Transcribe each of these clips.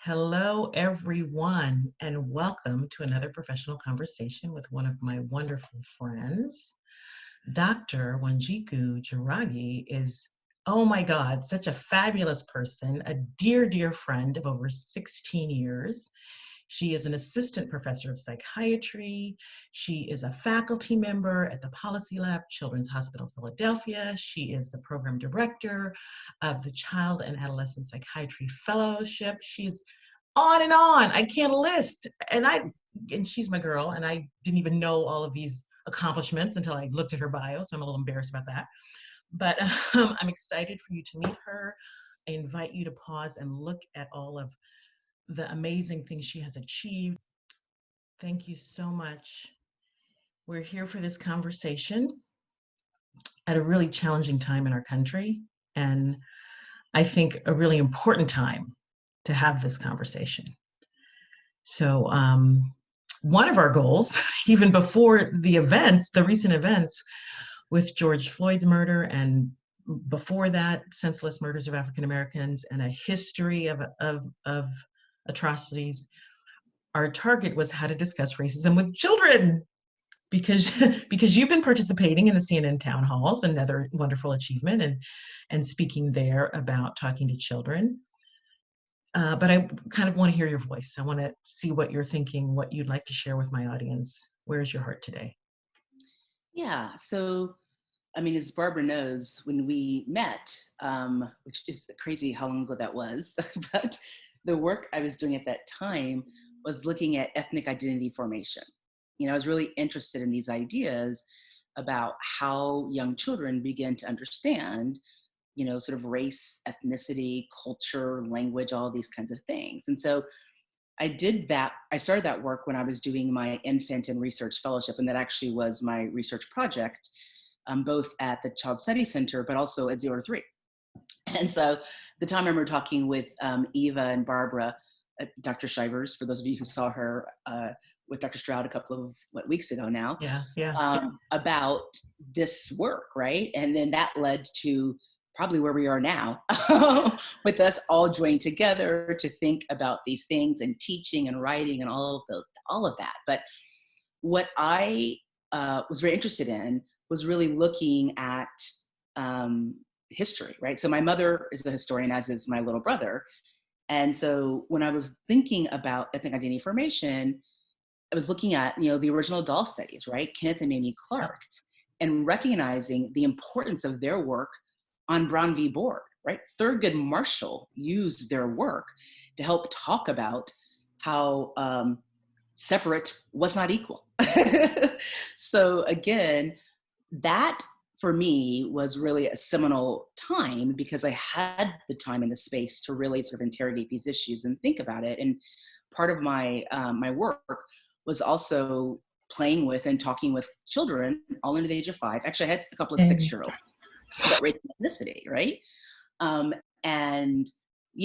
Hello, everyone, and welcome to another professional conversation with one of my wonderful friends. Dr. Wanjiku Njoroge is, oh my God, such a fabulous person, a dear, dear friend of over 16 years. She is an assistant professor of psychiatry. She is a faculty member at the Policy Lab, Children's Hospital Philadelphia. She is the program director of the Child and Adolescent Psychiatry Fellowship. She's on and on. I can't list. And she's my girl, and I didn't even know all of these accomplishments until I looked at her bio, so I'm a little embarrassed about that. But I'm excited for you to meet her. I invite you to pause and look at all of the amazing things she has achieved. Thank you so much. We're here for this conversation at a really challenging time in our country, and I think a really important time to have this conversation. So one of our goals, even before the events, the recent events with George Floyd's murder, and before that, senseless murders of African Americans, and a history of atrocities, our target was how to discuss racism with children, because because you've been participating in the CNN town halls, another wonderful achievement, and speaking there about talking to children. But I kind of want to hear your voice. I want to see what you're thinking, what you'd like to share with my audience. Where's your heart today? Yeah, so I mean, as Barbara knows, when we met, which is crazy how long ago that was, but the work I was doing at that time was looking at ethnic identity formation. I was really interested in these ideas about how young children begin to understand, sort of race, ethnicity, culture, language, all these kinds of things. And so I started that work when I was doing my infant and research fellowship, and that actually was my research project, both at the Child Study Center, but also at 0 to 3. And so the time I remember talking with Eva and Barbara, Dr. Shivers, for those of you who saw her with Dr. Stroud a couple of weeks ago now, Yeah. about this work, right? And then that led to probably where we are now, with us all joined together to think about these things and teaching and writing and all of that. But what I was very interested in was really looking at history, right? So my mother is a historian, as is my little brother. And so when I was thinking about ethnic identity formation, I was looking at, the original doll studies, right? Kenneth and Mamie Clark, and recognizing the importance of their work on Brown v. Board, right? Thurgood Marshall used their work to help talk about how separate was not equal. So again, that for me was really a seminal time, because I had the time and the space to really sort of interrogate these issues and think about it. And part of my my work was also playing with and talking with children all under the age of 5. Actually, I had a couple of 6-year-olds about race and ethnicity, right? And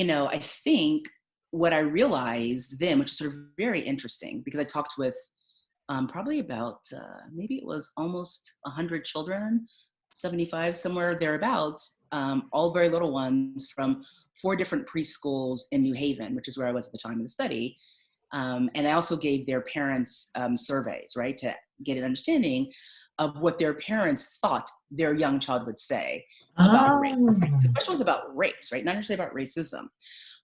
I think what I realized then, which is sort of very interesting, because I talked with probably about maybe it was almost 100 children, 75, somewhere thereabouts, all very little ones from 4 different preschools in New Haven, which is where I was at the time of the study. And I also gave their parents surveys, right, to get an understanding of what their parents thought their young child would say about race. The question was about race, right? Not necessarily about racism.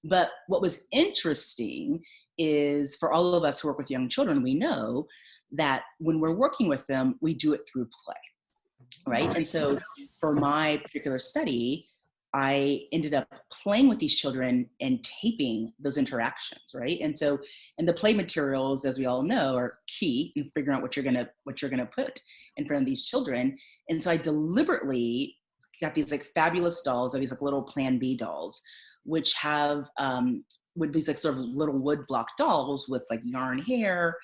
But what was interesting is, for all of us who work with young children, we know that when we're working with them, we do it through play, right? And so for my particular study, I ended up playing with these children and taping those interactions, right? And so, and the play materials, as we all know, are key in figuring out what you're gonna put in front of these children. And so I deliberately got these like fabulous dolls, or these like little Plan B dolls, which have with these like sort of little wood block dolls with like yarn hair,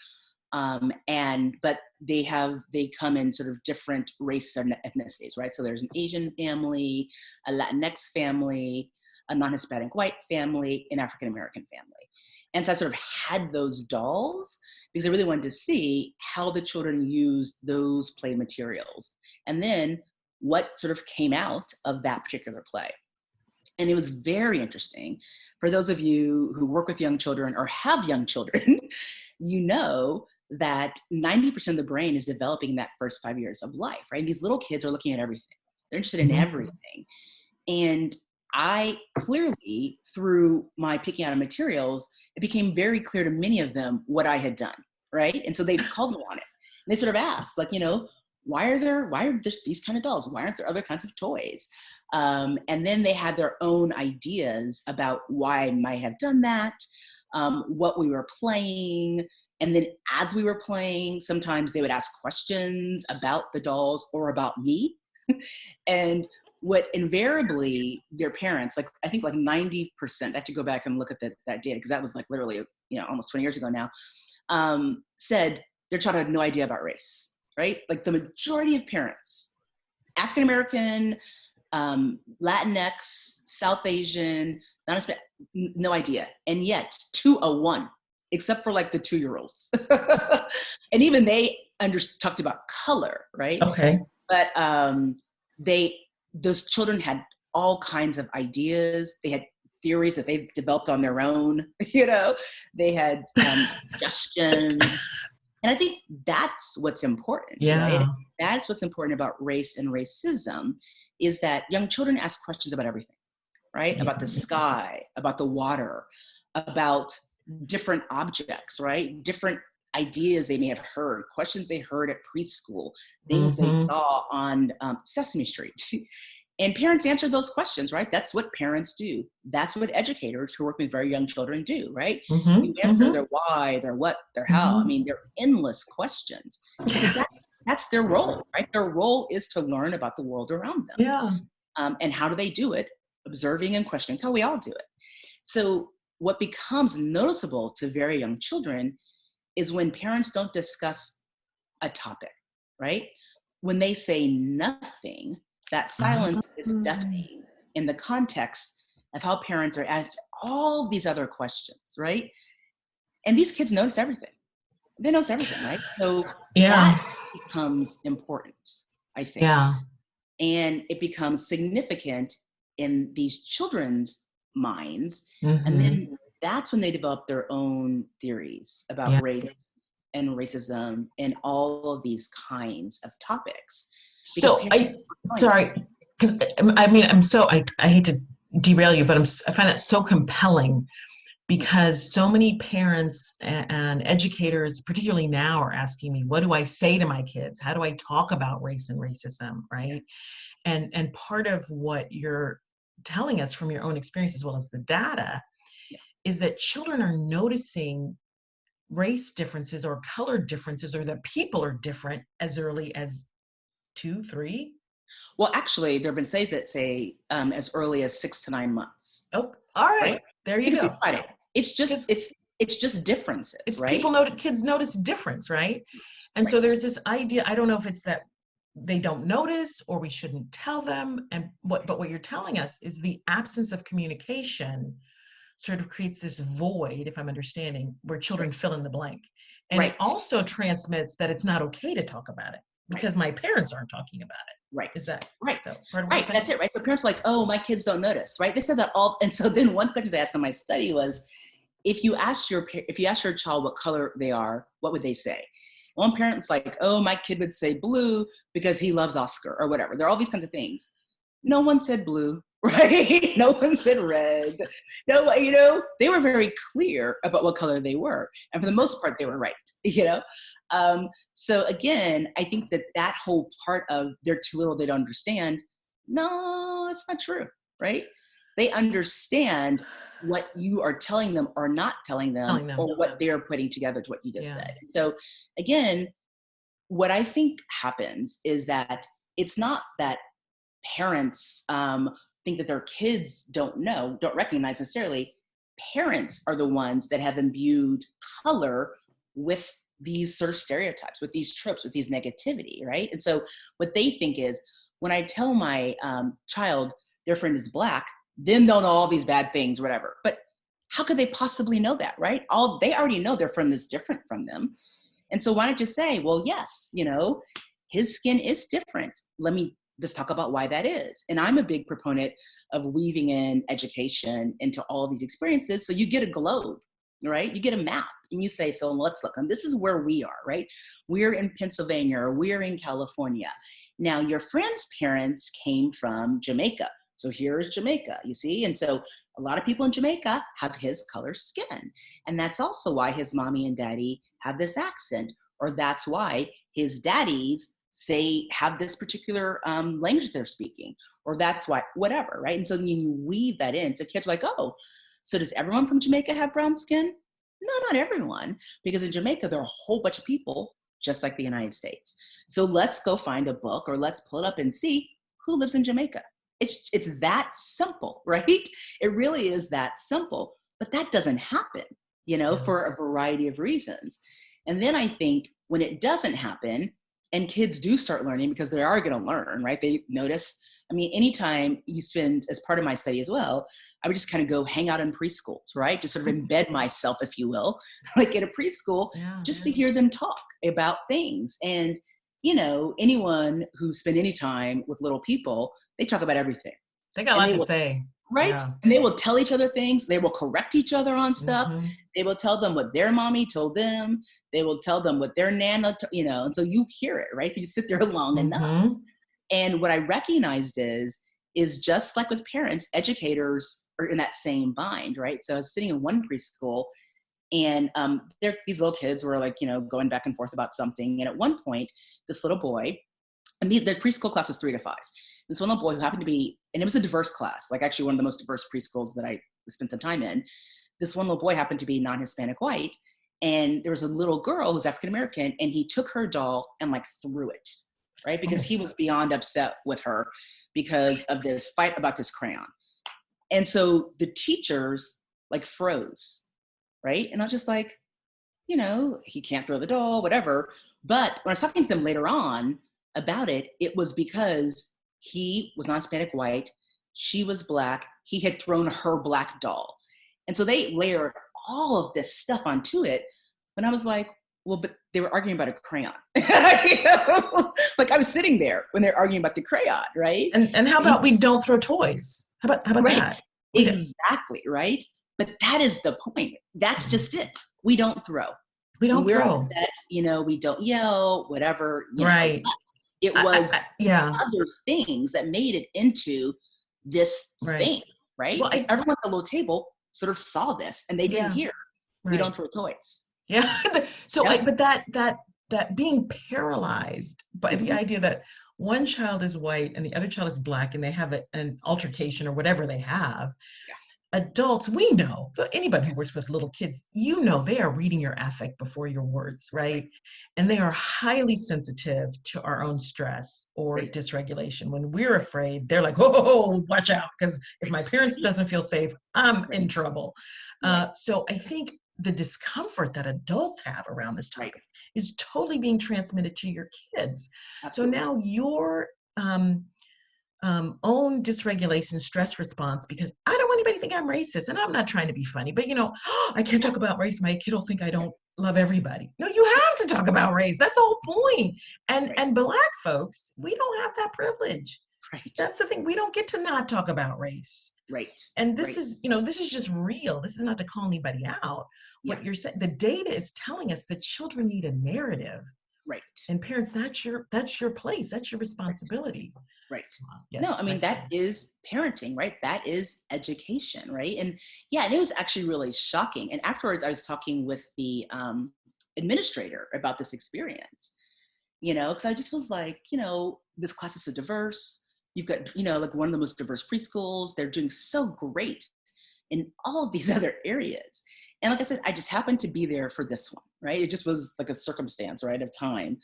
but they come in sort of different races and ethnicities, right? So there's an Asian family, a Latinx family, a non-Hispanic white family, an African American family. And so I sort of had those dolls because I really wanted to see how the children used those play materials, and then what sort of came out of that particular play. And it was very interesting For those of you who work with young children or have young children, you know that 90% of the brain is developing in that first 5 years of life, right? These little kids are looking at everything. They're interested in everything. And I clearly, through my picking out of materials, it became very clear to many of them what I had done, right? And so they called me on it. And they sort of asked, like, why are there these kind of dolls? Why aren't there other kinds of toys? And then they had their own ideas about why I might have done that, what we were playing. And then as we were playing, sometimes they would ask questions about the dolls or about me. And what invariably their parents, like I think like 90%, I have to go back and look at that data because that was like literally, almost 20 years ago now, said their child had no idea about race, right? Like the majority of parents, African-American, Latinx, South Asian, no idea. And yet 201, except for like the 2-year-olds. And even they talked about color, right? Okay. But those children had all kinds of ideas. They had theories that they developed on their own, they had suggestions. And I think that's what's important, right? That's what's important about race and racism is that young children ask questions about everything, right? About the sky, about the water, about different objects, right? Different ideas they may have heard, questions they heard at preschool, things they saw on Sesame Street. And parents answer those questions, right? That's what parents do. That's what educators who work with very young children do, right? You answer their why, their what, their how. I mean, they're endless questions because that's their role, right? Their role is to learn about the world around them. Yeah. And how do they do it? Observing and questioning. That's how we all do it. So what becomes noticeable to very young children is when parents don't discuss a topic, right? When they say nothing, that silence is deafening in the context of how parents are asked all these other questions, right? And these kids notice everything. They notice everything, right? So that becomes important, I think. Yeah. And it becomes significant in these children's minds. And then that's when they develop their own theories about race and racism and all of these kinds of topics. So sorry, because I mean, I hate to derail you, but I find that so compelling because so many parents and educators, particularly now, are asking me, what do I say to my kids? How do I talk about race and racism, right? And part of what you're telling us from your own experience, as well as the data, is that children are noticing race differences or color differences, or that people are different as early as 2, 3? Well, actually, there have been studies that say as early as 6 to 9 months. Oh, all right. There you go. It's just differences, right? Kids notice difference, right? And so there's this idea, I don't know if it's that they don't notice or we shouldn't tell them, but what you're telling us is the absence of communication sort of creates this void, if I'm understanding, where children fill in the blank. And it also transmits that it's not okay to talk about it because my parents aren't talking about it. Right. Is that right? So part of right. That's it. Right. So parents are like, oh, my kids don't notice. Right. They said that all. And so then one question I asked in my study was, if you ask your child what color they are, what would they say? One parent's like, oh, my kid would say blue because he loves Oscar or whatever. There are all these kinds of things. No one said blue, right? No one said red. No, they were very clear about what color they were. And for the most part, they were right, So again, I think that whole part of they're too little, they don't understand. No, it's not true, right? They understand what you are telling them or not telling them. Or what they're putting together to what you just said. So again, what I think happens is that it's not that parents think that their kids don't recognize necessarily. Parents are the ones that have imbued color with these sort of stereotypes, with these tropes, with these negativity, right? And so what they think is, when I tell my child their friend is Black, then they'll know all these bad things, whatever. But how could they possibly know that, right? They already know their friend is different from them. And so why not just say, well, yes, his skin is different. Let me just talk about why that is. And I'm a big proponent of weaving in education into all of these experiences. So you get a globe, right? You get a map and you say, so let's look, and this is where we are, right? We're in Pennsylvania, or we're in California. Now your friend's parents came from Jamaica. So here's Jamaica, you see? And so a lot of people in Jamaica have his color skin. And that's also why his mommy and daddy have this accent, or that's why his daddies say have this particular language they're speaking, or that's why, whatever, right? And so then you weave that in. So kids are like, oh, so does everyone from Jamaica have brown skin? No, not everyone, because in Jamaica, there are a whole bunch of people just like the United States. So let's go find a book, or let's pull it up and see who lives in Jamaica. It's that simple, right? It really is that simple, but that doesn't happen, for a variety of reasons. And then I think when it doesn't happen, and kids do start learning, because they are going to learn, right? They notice. I mean, anytime you spend, as part of my study as well, I would just kind of go hang out in preschools, right? Just sort of embed myself, if you will, like at a preschool, just to hear them talk about things. And, anyone who spent any time with little people, they talk about everything. They got a lot to say. Right? Yeah. And they will tell each other things. They will correct each other on stuff. Mm-hmm. They will tell them what their mommy told them. They will tell them what their nana, and so you hear it, right? If you sit there long enough. And what I recognized is just like with parents, educators are in that same bind, right? So I was sitting in one preschool, and these little kids were like, going back and forth about something. And at one point, this little boy, and the preschool class was 3 to 5. This one little boy who happened to be, and it was a diverse class, like actually one of the most diverse preschools that I spent some time in. This one little boy happened to be non-Hispanic white. And there was a little girl who was African-American, and he took her doll and like threw it, right? Because he was beyond upset with her because of this fight about this crayon. And so the teachers like froze, right? And I was just like, he can't throw the doll, whatever. But when I was talking to them later on about it, it was because he was non-Hispanic white, she was Black, he had thrown her Black doll. And so they layered all of this stuff onto it. And I was like, well, but they were arguing about a crayon. Like I was sitting there when they're arguing about the crayon, right? And how about we don't throw toys? How about right. that? Exactly, right? But that is the point. That's just it. We don't throw. We don't when throw. We're upset, we don't yell, whatever. Right. It was other things that made it into this thing, right? Well, everyone at the little table sort of saw this, and they didn't hear. Right. We don't throw toys. Yeah. So, but that being paralyzed by the idea that one child is white and the other child is Black, and they have an altercation or whatever they have. Yeah. Adults, we know, anybody who works with little kids, they are reading your affect before your words, right? And they are highly sensitive to our own stress or dysregulation. When we're afraid, they're like, oh, watch out, because if my parents doesn't feel safe, I'm in trouble. So I think the discomfort that adults have around this topic is totally being transmitted to your kids. Absolutely. So now your own dysregulation, stress response, because I don't want anybody to think I'm racist, and I'm not trying to be funny, but I can't talk about race. My kid will think I don't love everybody. No, you have to talk about race. That's the whole point. And Black folks, we don't have that privilege. Right. That's the thing. We don't get to not talk about race. Right. And this is, this is just real. This is not to call anybody out. What you're saying, the data is telling us that children need a narrative. Right. And parents, that's your place. That's your responsibility. Right. Yes, no, I mean, that is parenting, right? That is education, right? And and it was actually really shocking. And afterwards, I was talking with the administrator about this experience, because I just was like, this class is so diverse. You've got, like one of the most diverse preschools. They're doing so great in all of these other areas. And like I said, I just happened to be there for this one, right? It just was like a circumstance, right, of time.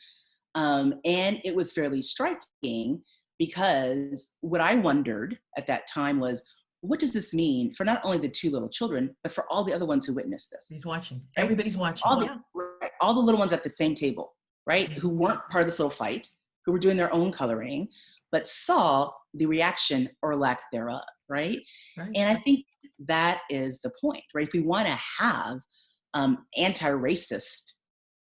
And it was fairly striking, because what I wondered at that time was, what does this mean for not only the two little children, but for all the other ones who witnessed this? He's watching. Everybody's watching. All the little ones at the same table, right? Who weren't part of this little fight, who were doing their own coloring, but saw the reaction or lack thereof, right? And I think that is the point, right? If we want to have anti-racist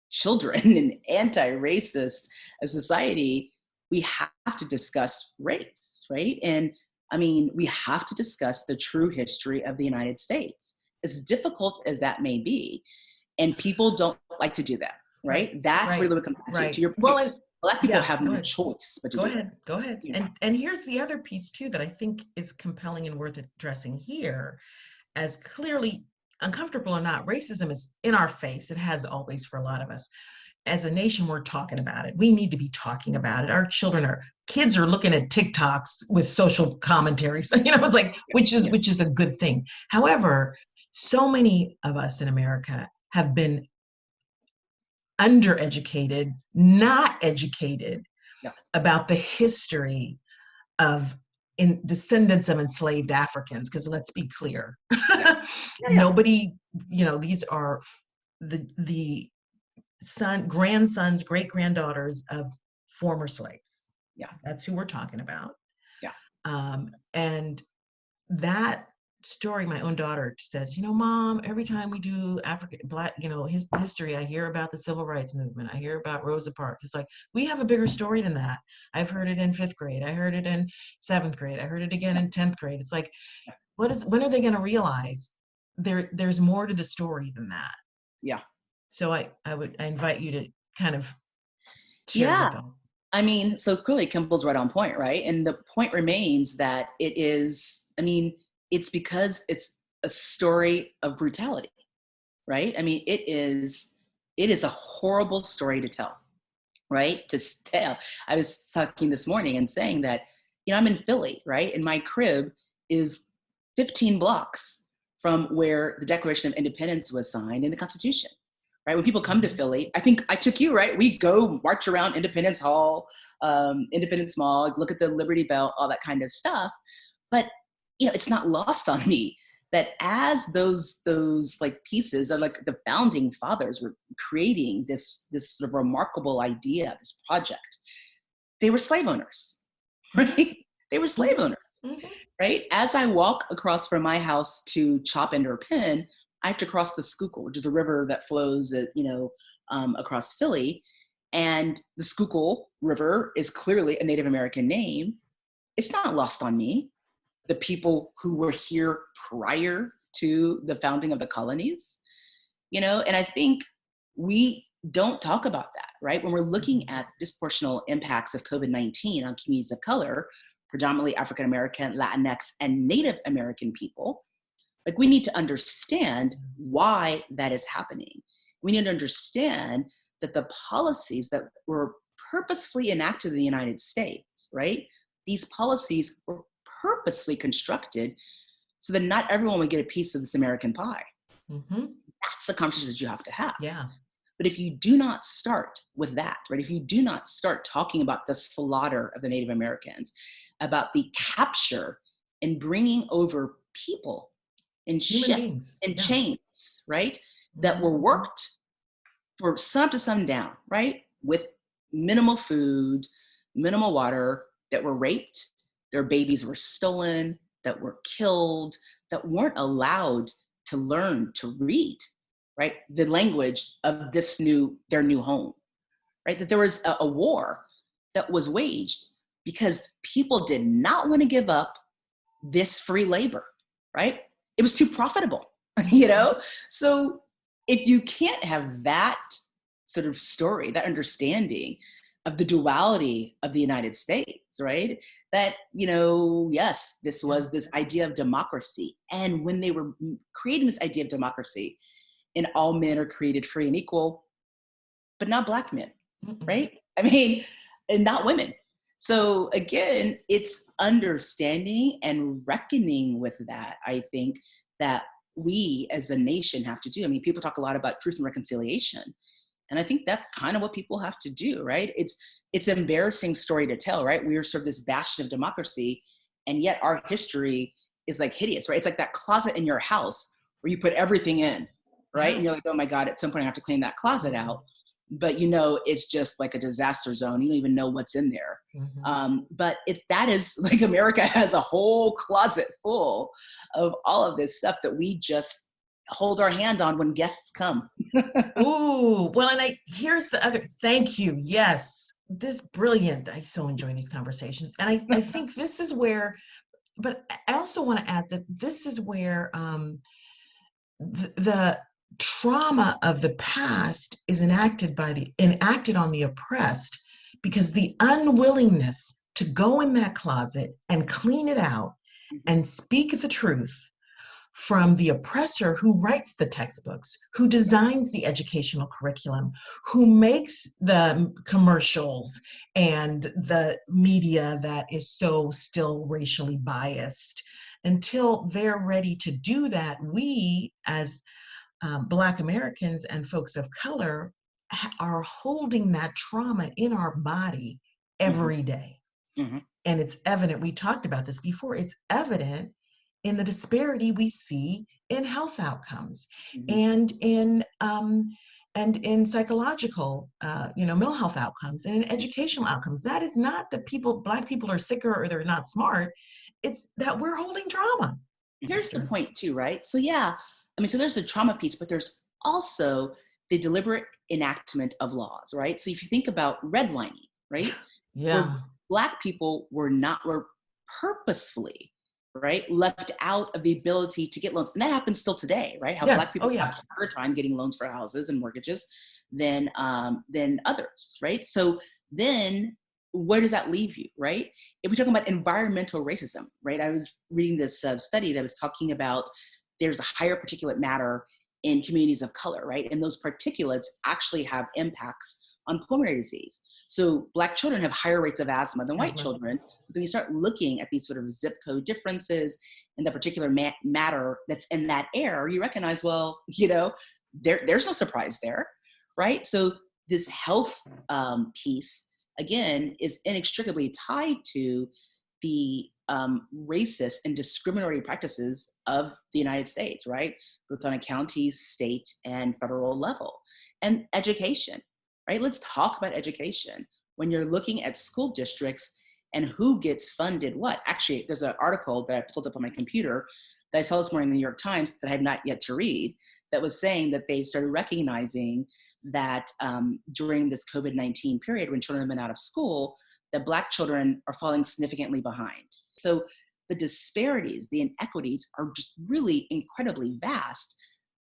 children and anti-racist society, we have to discuss race, right? And I mean, we have to discuss the true history of the United States, as difficult as that may be. And people don't like to do that, Right, right? That's right, really what it comes down to right. your Well, point. and Black people yeah, have go no ahead. choice but to Go do it. ahead. Go ahead. You know? And here's the other piece too that I think is compelling and worth addressing here. As clearly uncomfortable or not, racism is in our face. It has always for a lot of us. As a nation, we're talking about it. We need to be talking about it. Our kids are looking at TikToks with social commentary. So, it's like, Yeah. which is a good thing. However, so many of us in America have been undereducated, not educated Yeah. about the history of descendants of enslaved Africans, because let's be clear, Yeah. Yeah. nobody, these are the grandsons, great granddaughters of former slaves. Yeah. That's who we're talking about. Yeah. And that story, my own daughter says, Mom, every time we do Black, his history, I hear about the civil rights movement. I hear about Rosa Parks. It's like, we have a bigger story than that. I've heard it in 5th grade. I heard it in 7th grade. I heard it again in 10th grade. It's like, when are they going to realize there's more to the story than that? Yeah. So I invite you to kind of share your Yeah. thoughts. I mean, so clearly Kimball's right on point, right? And the point remains that it's because it's a story of brutality, right? I mean, it is a horrible story to tell, right? To tell. I was talking this morning and saying that, I'm in Philly, right? And my crib is 15 blocks from where the Declaration of Independence was signed in the Constitution. Right? When people come to Philly, I think I took you, right? We go march around Independence Hall, Independence Mall, look at the Liberty Bell, all that kind of stuff. But, it's not lost on me that as those like pieces are like the founding fathers were creating this sort of remarkable idea, this project, they were slave owners, right? They were slave owners. Mm-hmm. Right? As I walk across from my house to Chop End or Penn, I have to cross the Schuylkill, which is a river that flows across Philly. And the Schuylkill River is clearly a Native American name. It's not lost on me. The people who were here prior to the founding of the colonies, and I think we don't talk about that, right? When we're looking at disproportional impacts of COVID-19 on communities of color, predominantly African American, Latinx, and Native American people, like we need to understand why that is happening. We need to understand that the policies that were purposefully enacted in the United States, right? These policies were purposefully constructed so that not everyone would get a piece of this American pie. Mm-hmm. That's the conversation that you have to have. Yeah. But if you do not start with that, right? If you do not start talking about the slaughter of the Native Americans, about the capture and bringing over people in ships and chains, right? That were worked for sun to sundown, right? With minimal food, minimal water, that were raped, their babies were stolen, that were killed, that weren't allowed to learn to read, right? The language of their new home, right? That there was a war that was waged because people did not want to give up this free labor, right? It was too profitable, So if you can't have that sort of story, that understanding of the duality of the United States, right? That, yes, this was this idea of democracy. And when they were creating this idea of democracy, and all men are created free and equal, but not Black men, right? I mean, and not women. So again, it's understanding and reckoning with that, I think, that we as a nation have to do. I mean, people talk a lot about truth and reconciliation. And I think that's kind of what people have to do, right? It's an embarrassing story to tell, right? We are sort of this bastion of democracy, and yet our history is like hideous, right? It's like that closet in your house where you put everything in, right? And you're like, oh my God, at some point I have to clean that closet out. But it's just like a disaster zone. You don't even know what's in there. But that is like America has a whole closet full of all of this stuff that we just hold our hand on when guests come. Ooh, well, and here's the other, thank you. Yes. this brilliant. I so enjoy these conversations. And I think this is where, but I also want to add that this is where the trauma of the past is enacted on the oppressed, because the unwillingness to go in that closet and clean it out Mhm. and speak the truth from the oppressor who writes the textbooks, who designs the educational curriculum, who makes the commercials and the media that is so still racially biased. Until they're ready to do that, we as Black Americans and folks of color are holding that trauma in our body Mhm. every day. Mhm. And it's evident, we talked about this before, it's evident in the disparity we see in health outcomes Mhm. and in psychological, mental health outcomes and in educational outcomes. That is not that Black people are sicker or they're not smart. It's that we're holding trauma, Here's the sister. point too, right? So yeah, I mean, so there's the trauma piece, but there's also the deliberate enactment of laws, right? So if you think about redlining, right, where Yeah. Black people were purposefully, right, left out of the ability to get loans, and that happens still today, right? How Black Yes. Oh, people have a yes. harder time getting loans for houses and mortgages than others, right? So then where does that leave you, right? If we're talking about environmental racism, right? I was reading this study that was talking about there's a higher particulate matter in communities of color, right? And those particulates actually have impacts on pulmonary disease. So Black children have higher rates of asthma than white Asthma. children. But when you start looking at these sort of zip code differences and the particular matter that's in that air, you recognize, well, there's no surprise there, right? So this health piece, again, is inextricably tied to the racist and discriminatory practices of the United States, right? Both on a county, state, and federal level. And education, right? Let's talk about education. When you're looking at school districts and who gets funded what. Actually, there's an article that I pulled up on my computer that I saw this morning in the New York Times that I have not yet to read, that was saying that they've started recognizing that during this COVID-19 period, when children have been out of school, that Black children are falling significantly behind. So the disparities, the inequities are just really incredibly vast,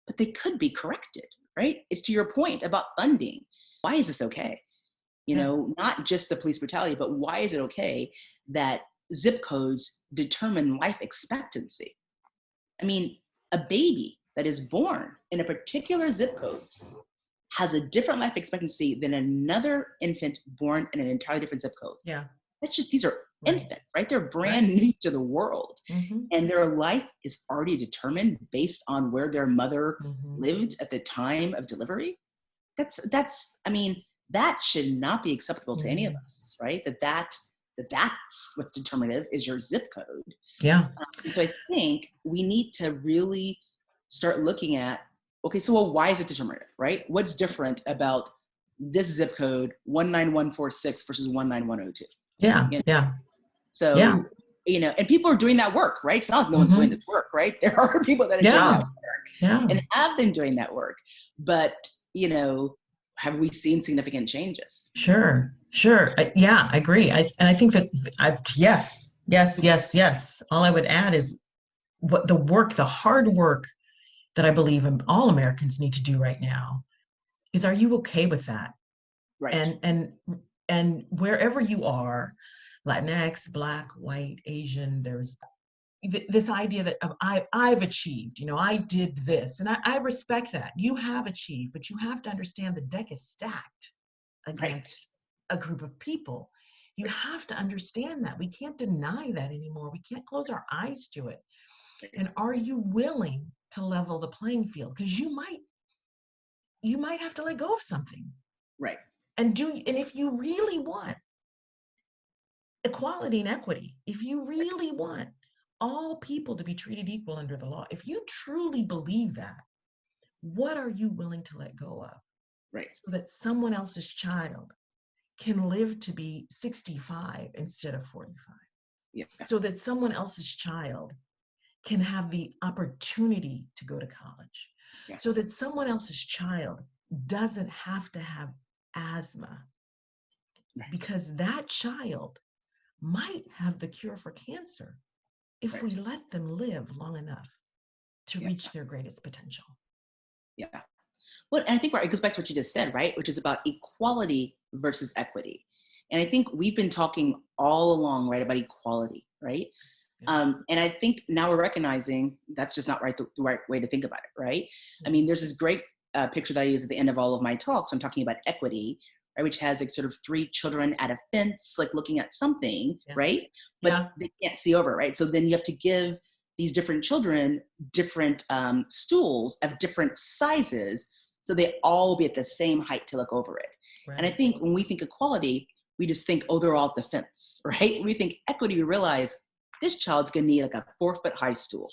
but they could be corrected, right? It's to your point about funding. Why is this okay? Yeah. Not just the police brutality, but why is it okay that zip codes determine life expectancy? I mean, a baby that is born in a particular zip code has a different life expectancy than another infant born in an entirely different zip code. Yeah. These are Right. infants, right? They're brand Right. new to the world. Mm-hmm. And their life is already determined based on where their mother Mm-hmm. lived at the time of delivery. I mean, that should not be acceptable to any of Mm-hmm. us, right? That's what's determinative is your zip code. Yeah. And so I think we need to really start looking at, okay, so well, why is it determinative, right? What's different about this zip code 19146 versus 19102? Yeah. You know? Yeah. Yeah. So, and people are doing that work, right? It's not like no one's doing Mm-hmm. this work, right? There are people that are doing that Yeah. work Yeah. and have been doing that work. But, have we seen significant changes? Sure. Sure. Yeah, I agree. I think that yes, yes, yes, yes. All I would add is what the hard work that I believe all Americans need to do right now is, are you okay with that? Right. And wherever you are, Latinx, Black, white, Asian, there's this idea that I've achieved, I did this, and I respect that. You have achieved, but you have to understand the deck is stacked Right. against a group of people. You have to understand that. We can't deny that anymore. We can't close our eyes to it. And are you willing to level the playing field? Because you might have to let go of something. Right. And if you really want equality and equity, if you really want all people to be treated equal under the law, if you truly believe that, what are you willing to let go of Right. so that someone else's child can live to be 65 instead of 45? Yeah. So that someone else's child can have the opportunity to go to college, so Yes. that someone else's child doesn't have to have asthma Right. because that child might have the cure for cancer if we Right. let them live long enough to Yeah. reach their greatest potential. Yeah. Well, and I think it goes back to what you just said, right? Which is about equality versus equity. And I think we've been talking all along, right, about equality, right? Yeah. And I think now we're recognizing that's just not the right way to think about it, right? I mean, there's this great picture that I use at the end of all of my talks. I'm talking about equity, right, which has like sort of three children at a fence, like looking at something, Yeah. right? But Yeah. they can't see over, right? So then you have to give these different children different stools of different sizes so they all be at the same height to look over it. And I Right. think when we think equality, we just think, oh, they're all at the fence, right? We think equity, we realize this child's gonna need like a 4-foot high stool,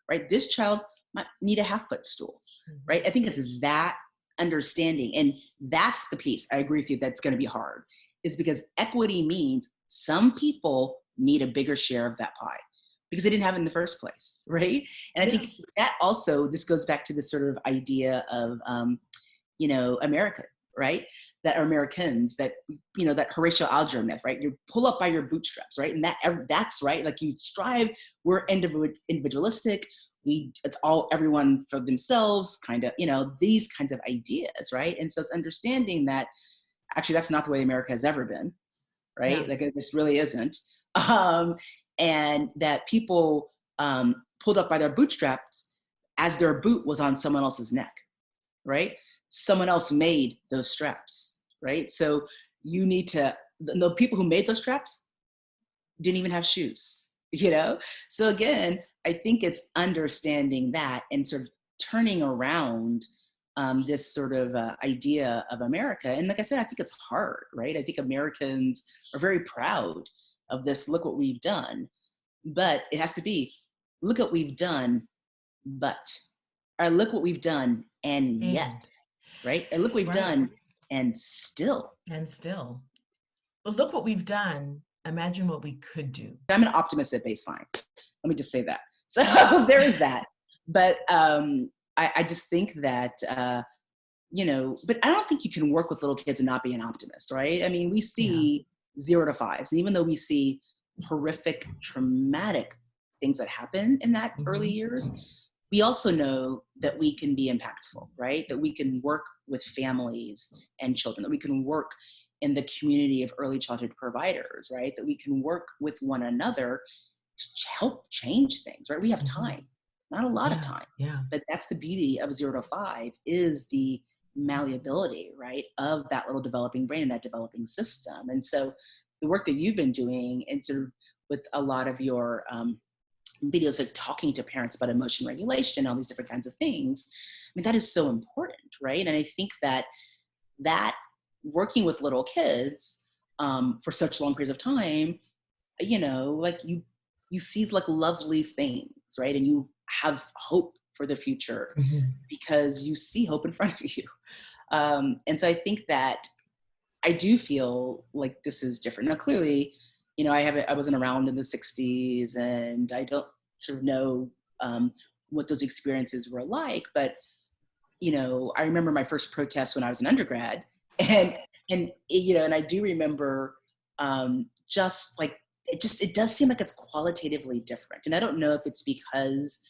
right? This child might need a half-foot stool, right? I think it's that understanding. And that's the piece, I agree with you, that's gonna be hard, is because equity means some people need a bigger share of that pie because they didn't have it in the first place, right? And I Yeah. think that also, this goes back to this sort of idea of, America, right? That are Americans, that, that Horatio Alger myth, right? You pull up by your bootstraps, right? And that's right. Like you strive, we're individualistic. It's all everyone for themselves, kind of, these kinds of ideas, right? And so it's understanding that actually that's not the way America has ever been, right? Yeah. Like it just really isn't. Um, and that people pulled up by their bootstraps as their boot was on someone else's neck, right? Someone else made those straps, right? So you need to, the people who made those straps didn't even have shoes, So again, I think it's understanding that and sort of turning around this sort of idea of America. And like I said, I think it's hard, right? I think Americans are very proud of this. Look what we've done. But it has to be, look what we've done, but, or look what we've done and yet, And right? And look what we've right. done and still. And still, but look what we've done. Imagine what we could do. I'm an optimist at baseline. Let me just say that. So there is that. But I just think that, but I don't think you can work with little kids and not be an optimist, right? I mean, we Yeah. see 0 to 5s. And even though we see horrific, traumatic things that happen in that early years, we also know that we can be impactful, right? That we can work with families and children, that we can work in the community of early childhood providers, right? That we can work with one another to help change things, right? We have time, not a lot of Yeah. time, Yeah. but that's the beauty of 0 to 5 is the malleability, right, of that little developing brain and that developing system. And so the work that you've been doing and sort of with a lot of your videos, like talking to parents about emotion regulation, all these different kinds of things, I mean, that is so important, right? And I think that working with little kids for such long periods of time, like you see like lovely things, right? And you have hope for the future because you see hope in front of you. And so I think that I do feel like this is different. Now, clearly, I wasn't around in the 60s and I don't sort of know what those experiences were like, but, I remember my first protest when I was an undergrad and and I do remember just like, it does seem like it's qualitatively different. And I don't know if it's because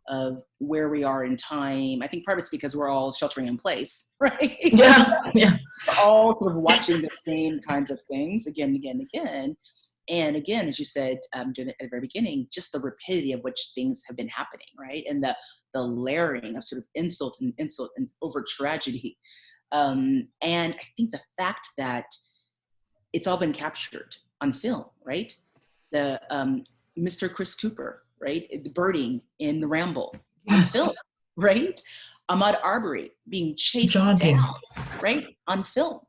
of where we are in time. I think part of it's because we're all sheltering in place, right? Yeah. Yeah. We're all sort of watching the same kinds of things again, again, again. And again, as you said at the very beginning, just the rapidity of which things have been happening, right? And the layering of sort of insult and over tragedy. And I think the fact that it's all been captured on film, right? The Mr. Chris Cooper, right? The birding in the Ramble on film, Yes. right? Ahmaud Arbery being chased Jogging down, right? On film,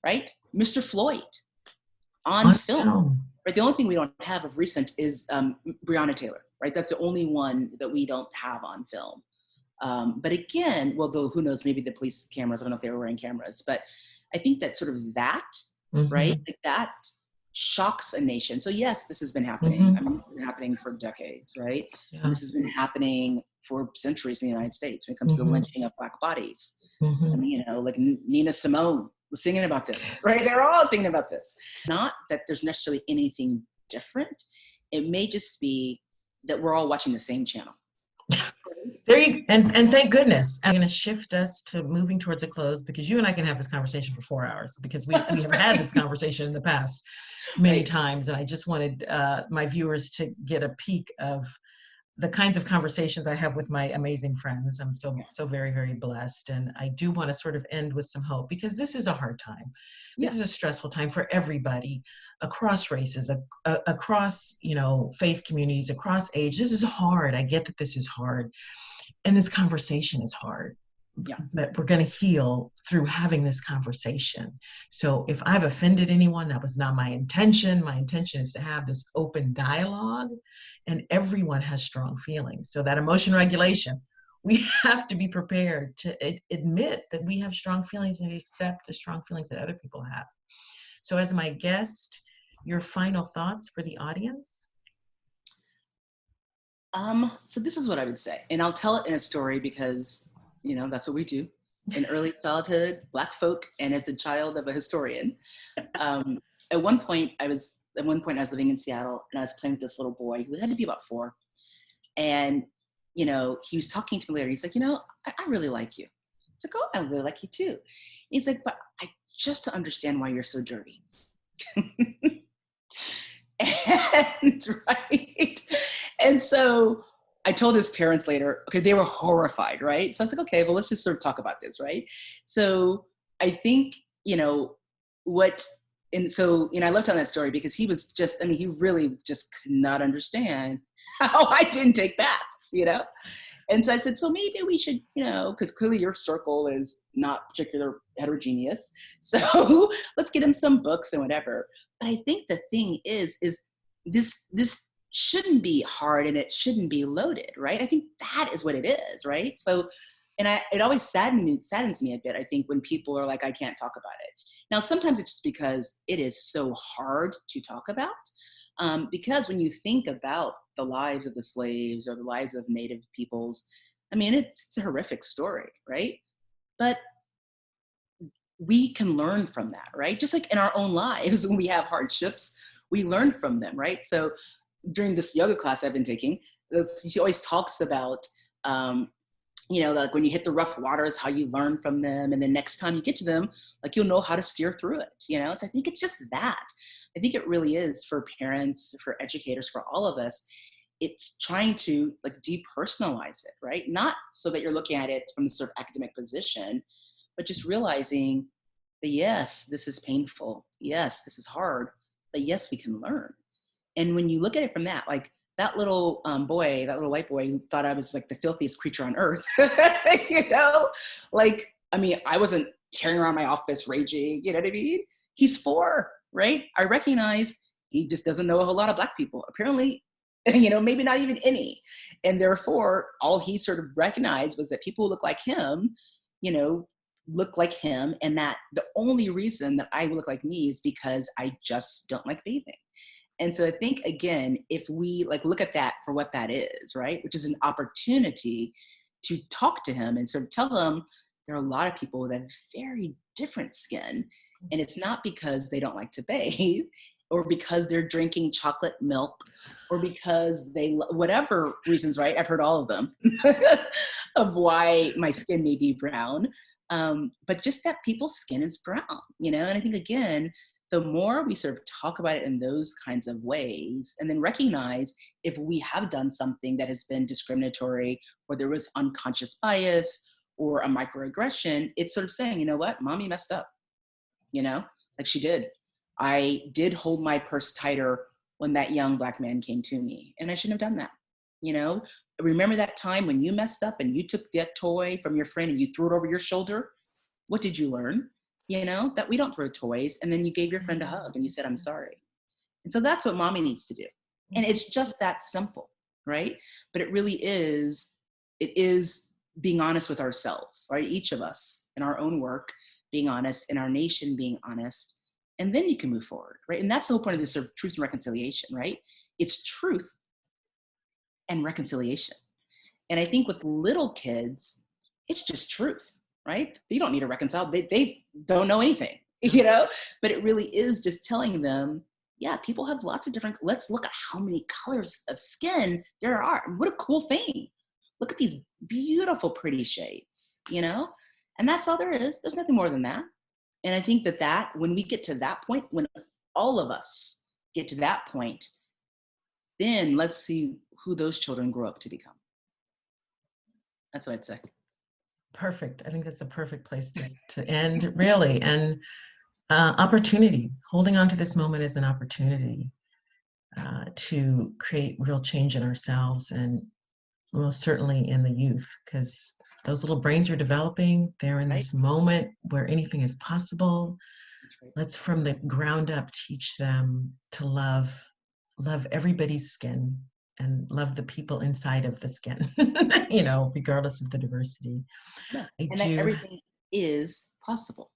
right? Mr. Floyd on on film. film. Right? The only thing we don't have of recent is Breonna Taylor, right? That's the only one that we don't have on film. But again, well, though, who knows, maybe the police cameras, I don't know if they were wearing cameras, but I think that sort of that, right? Like that shocks a nation. So yes, this has been happening. I mean, this has been happening for decades, right? Yeah. And this has been happening for centuries in the United States when it comes to the lynching of Black bodies. I mean, like Nina Simone, singing about this, right? They're all singing about this. Not that there's necessarily anything different. It may just be that we're all watching the same channel. There you and thank goodness. I'm going to shift us to moving towards a close because you and I can have this conversation for 4 hours because we have had this conversation in the past many Right. times, and I just wanted my viewers to get a peek of the kinds of conversations I have with my amazing friends. I'm so very, very blessed. And I do want to sort of end with some hope because this is a hard time. This Yeah. is a stressful time for everybody across races, across, faith communities, across age. This is hard. I get that this is hard. And this conversation is hard. Yeah. That we're going to heal through having this conversation. So if I've offended anyone, that was not my intention. My intention is to have this open dialogue, and everyone has strong feelings. So that emotion regulation, we have to be prepared to admit that we have strong feelings and accept the strong feelings that other people have. So as my guest, your final thoughts for the audience? So this is what I would say, and I'll tell it in a story because, that's what we do in early childhood, Black folk, and as a child of a historian. At one point I was living in Seattle, and I was playing with this little boy who had to be about 4. And, he was talking to me later. He's like, I really like you. It's like, oh, I really like you too. He's like, but I just to understand why you're so dirty. And right. And so I told his parents later, okay, they were horrified, right? So I was like, okay, well, let's just sort of talk about this, right? So I think, I love telling that story because he was just, he really just could not understand how I didn't take baths. And so I said, so maybe we should, because clearly your circle is not particular heterogeneous. So let's get him some books and whatever. But I think the thing is this shouldn't be hard and it shouldn't be loaded, right? I think that is what it is, right? So, it always saddens me a bit, I think, when people are like, I can't talk about it. Now, sometimes it's just because it is so hard to talk about. Because when you think about the lives of the slaves or the lives of Native peoples, it's a horrific story, right? But we can learn from that, right? Just like in our own lives, when we have hardships, we learn from them, right? So during this yoga class I've been taking, she always talks about, like when you hit the rough waters, how you learn from them. And then next time you get to them, like you'll know how to steer through it, So I think it's just that. I think it really is for parents, for educators, for all of us. It's trying to like depersonalize it, right? Not so that you're looking at it from the sort of academic position, but just realizing that yes, this is painful. Yes, this is hard, but yes, we can learn. And when you look at it from that, like that little boy, that little white boy who thought I was like the filthiest creature on earth, I wasn't tearing around my office raging, you know what I mean? He's 4, right? I recognize he just doesn't know a whole lot of Black people. Apparently, maybe not even any. And therefore, all he sort of recognized was that people who look like him, look like him. And that the only reason that I look like me is because I just don't like bathing. And so I think, again, if we look at that for what that is, right, which is an opportunity to talk to him and sort of tell him there are a lot of people that have very different skin. And it's not because they don't like to bathe or because they're drinking chocolate milk or because whatever reasons, right? I've heard all of them of why my skin may be brown. But just that people's skin is brown, and I think, again, the more we sort of talk about it in those kinds of ways and then recognize if we have done something that has been discriminatory or there was unconscious bias or a microaggression, it's sort of saying, you know what, mommy messed up, like she did. I did hold my purse tighter when that young Black man came to me, and I shouldn't have done that. Remember that time when you messed up and you took that toy from your friend and you threw it over your shoulder? What did you learn? That we don't throw toys. And then you gave your friend a hug and you said, I'm sorry. And so that's what mommy needs to do. And it's just that simple, right? But it is being honest with ourselves, right? Each of us in our own work, being honest, in our nation, being honest, and then you can move forward, right? And that's the whole point of this sort of truth and reconciliation, right? It's truth and reconciliation. And I think with little kids, it's just truth. right? They don't need to reconcile. They don't know anything, No. but it really is just telling them, yeah, people have lots of different, let's look at how many colors of skin there are. What a cool thing. Look at these beautiful, pretty shades, and that's all there is. There's nothing more than that. And I think that when we get to that point, when all of us get to that point, then let's see who those children grow up to become. That's what I'd say. Perfect. I think that's the perfect place to end, really. And opportunity, holding on to this moment as an opportunity to create real change in ourselves and most certainly in the youth, because those little brains are developing. They're in Right? this moment where anything is possible. That's right. Let's from the ground up teach them to love everybody's skin and love the people inside of the skin, regardless of the diversity. Yeah. I And that do. everything is possible.